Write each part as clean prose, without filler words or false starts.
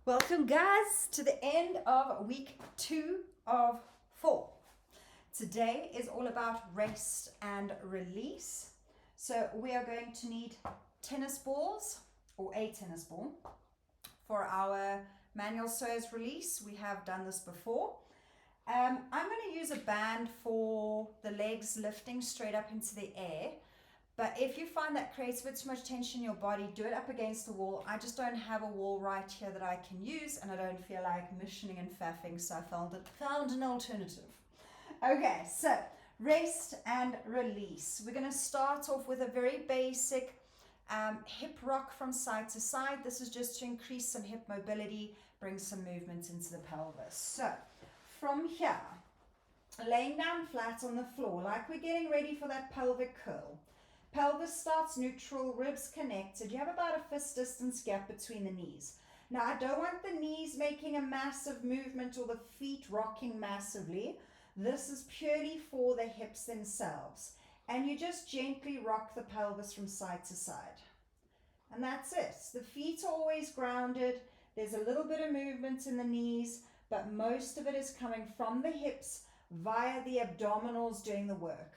Welcome guys to the end of week 2 of 4. Today is all about rest and release. So we are going to need tennis balls or a tennis ball for our manual psoas release. We have done this before. I'm going to use a band for the legs lifting straight up into the air. But if you find that creates a bit too much tension in your body, do it up against the wall. I just don't have a wall right here that I can use, and I don't feel like missioning and faffing, so I found an alternative. Okay, so rest and release. We're going to start off with a very basic hip rock from side to side. This is just to increase some hip mobility, bring some movement into the pelvis. So from here, laying down flat on the floor, like we're getting ready for that pelvic curl. Pelvis starts neutral, ribs connected. You have about a fist distance gap between the knees. Now, I don't want the knees making a massive movement or the feet rocking massively. This is purely for the hips themselves. And you just gently rock the pelvis from side to side. And that's it. The feet are always grounded. There's a little bit of movement in the knees, but most of it is coming from the hips via the abdominals doing the work.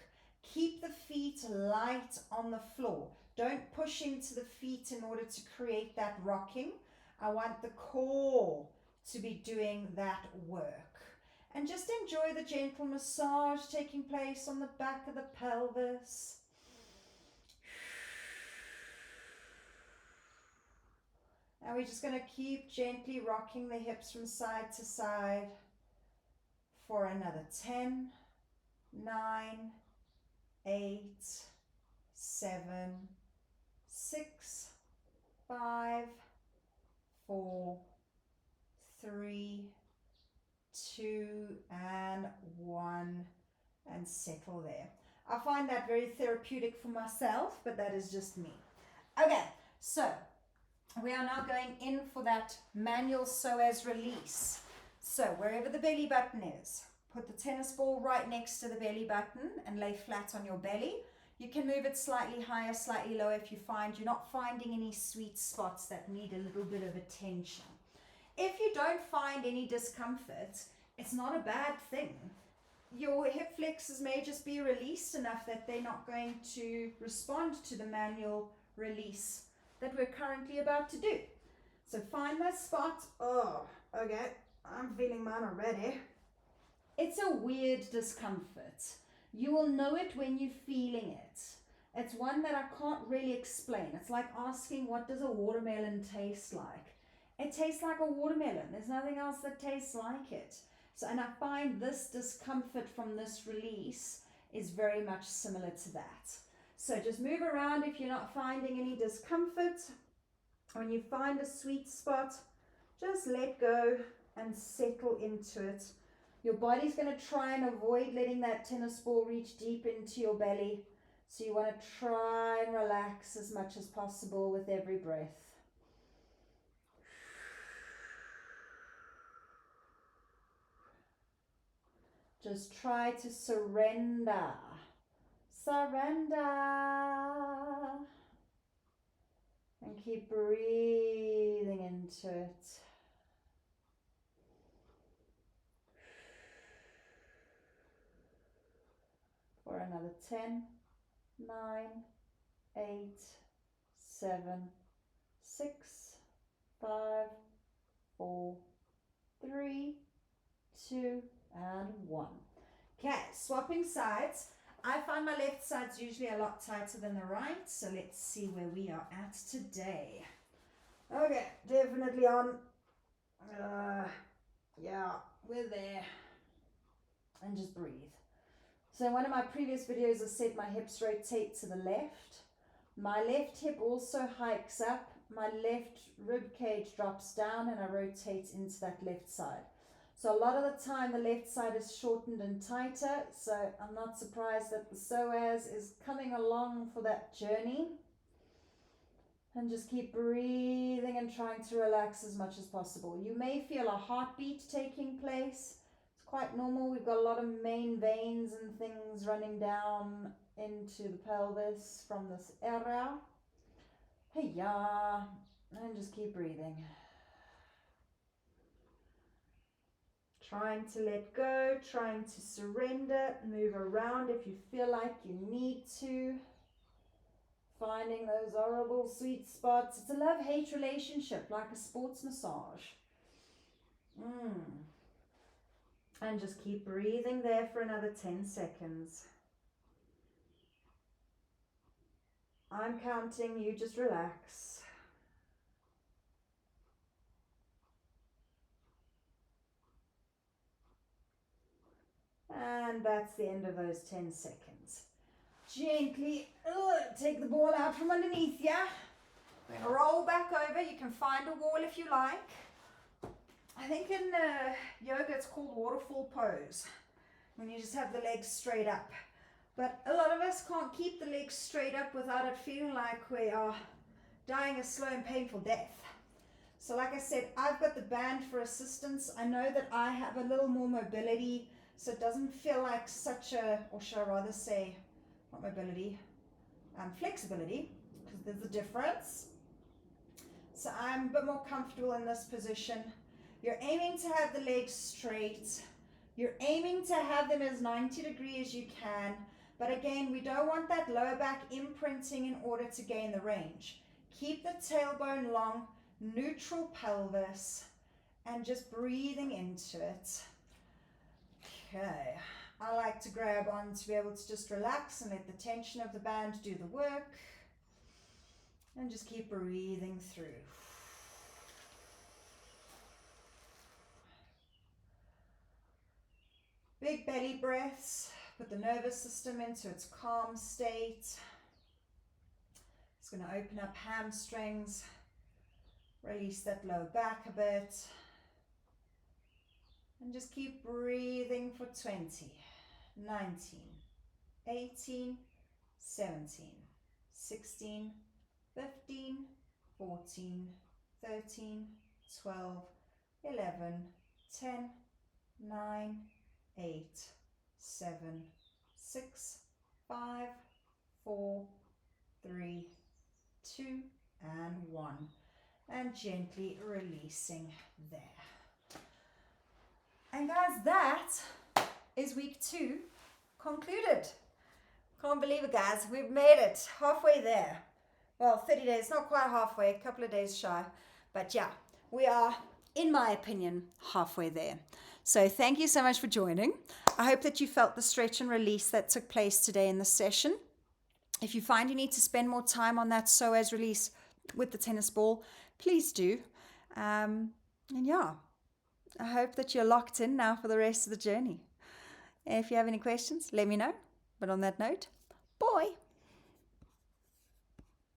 Keep the feet light on the floor. Don't push into the feet in order to create that rocking. I want the core to be doing that work. And just enjoy the gentle massage taking place on the back of the pelvis. Now we're just going to keep gently rocking the hips from side to side for another 10, 9, 8, 7, 6, 5, 4, 3, 2, and 1, and settle there. I find that very therapeutic for myself, but that is just me. Okay, so we are now going in for that manual psoas release. So wherever the belly button is, put the tennis ball right next to the belly button and lay flat on your belly. You can move it slightly higher, slightly lower if you find you're not finding any sweet spots that need a little bit of attention. If you don't find any discomfort, it's not a bad thing. Your hip flexors may just be released enough that they're not going to respond to the manual release that we're currently about to do. So find that spot. Oh, okay, I'm feeling mine already. It's a weird discomfort. You will know it when you're feeling it. It's one that I can't really explain. It's like asking, what does a watermelon taste like? It tastes like a watermelon. There's nothing else that tastes like it. So, and I find this discomfort from this release is very much similar to that. So just move around if you're not finding any discomfort. When you find a sweet spot, just let go and settle into it. Your body's going to try and avoid letting that tennis ball reach deep into your belly. So you want to try and relax as much as possible with every breath. Just try to surrender. Surrender. And keep breathing into it. For another 10, 9, 8, 7, 6, 5, 4, 3, 2, and 1. Okay, swapping sides. I find my left side's usually a lot tighter than the right, so let's see where we are at today. Okay, definitely on. Yeah, we're there. And just breathe. So in one of my previous videos, I said my hips rotate to the left. My left hip also hikes up. My left rib cage drops down and I rotate into that left side. So a lot of the time the left side is shortened and tighter. So I'm not surprised that the psoas is coming along for that journey. And just keep breathing and trying to relax as much as possible. You may feel a heartbeat taking place. Quite normal. We've got a lot of main veins and things running down into the pelvis from this area. Hey, yeah, and just keep breathing. Trying to let go, trying to surrender, move around if you feel like you need to. Finding those horrible sweet spots. It's a love-hate relationship, like a sports massage. And just keep breathing there for another 10 seconds. I'm counting, you just relax. And that's the end of those 10 seconds. Gently take the ball out from underneath you. Roll back over. You can find a wall if you like. I think in yoga it's called waterfall pose, when you just have the legs straight up. But a lot of us can't keep the legs straight up without it feeling like we are dying a slow and painful death. So like I said, I've got the band for assistance. I know that I have a little more mobility, so it doesn't feel like such a, or should I rather say, not mobility, flexibility, because there's a difference. So I'm a bit more comfortable in this position. You're aiming to have the legs straight. You're aiming to have them as 90 degrees as you can. But again, we don't want that lower back imprinting in order to gain the range. Keep the tailbone long, neutral pelvis, and just breathing into it. Okay, I like to grab on to be able to just relax and let the tension of the band do the work. And just keep breathing through. Big belly breaths, put the nervous system into its calm state. It's going to open up hamstrings, release that lower back a bit. And just keep breathing for 20, 19, 18, 17, 16, 15, 14, 13, 12, 11, 10, 9, 8, 7, 6, 5, 4, 3, 2, and 1. And gently releasing there. And guys, that is week 2 concluded. Can't believe it, guys. We've made it halfway there. Well, 30 days, not quite halfway, a couple of days shy. But yeah, we are, in my opinion, halfway there. So thank you so much for joining. I hope that you felt the stretch and release that took place today in the session. If you find you need to spend more time on that psoas release with the tennis ball, please do. And yeah, I hope that you're locked in now for the rest of the journey. If you have any questions, let me know. But on that note, bye.